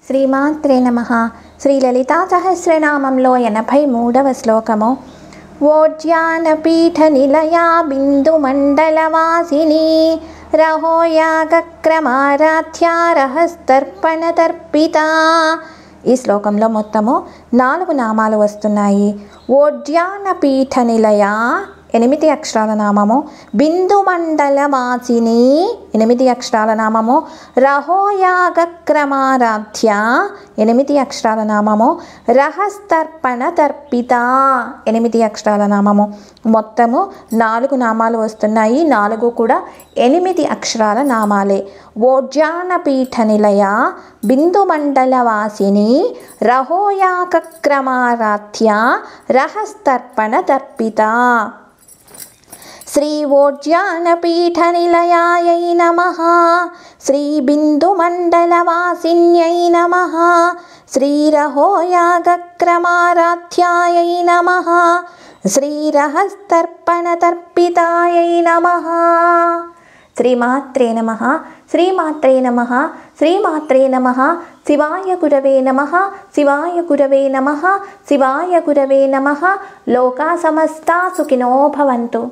శ్రీమాత్రే నమః. శ్రీ లలితా సహస్రనామంలో 83వ శ్లోకము. ఓజ్యానపీఠ నిలయా బిందు మండలవాసిని రహోయాగక్రమారాధ్యా రహస్తర్పణ తర్పిత. ఈ శ్లోకంలో మొత్తము 4 నామాలు వస్తున్నాయి. ఓజ్యానపీఠ నిలయ 8 అక్షరాల నామము, బిందు మండల వాసిని 8 అక్షరాల నామము, రహోయాగక్రమారాధ్య 8 అక్షరాల నామము, రహస్తర్పణ తర్పిత 8 అక్షరాల నామము. మొత్తము 4 నామాలు వస్తున్నాయి. 4 కూడా 8 అక్షరాల నామాలే. ఓజ్యానపీఠ నిలయ బిందు మండల వాసిని రహోయాగక్రమారాధ్య రహస్తర్పణ తర్పిత. శ్రీ ఓజ్యానపీఠ నిలయాయై నమః. శ్రీ బిందు మండలవాసిన్యై నమః. శ్రీ రహోయాగక్రమారాధ్యాయై నమః. శ్రీ రహస్తర్పణ తర్పితాయై నమః. శ్రీమాత్రే నమః. శ్రీమాత్రే నమః. శ్రీమాత్రే నమః. శివాయ గురవే నమః. శివాయ గురవే నమః. శివాయ గురవే నమః. లోకా సమస్తా సుఖినో భవంతు.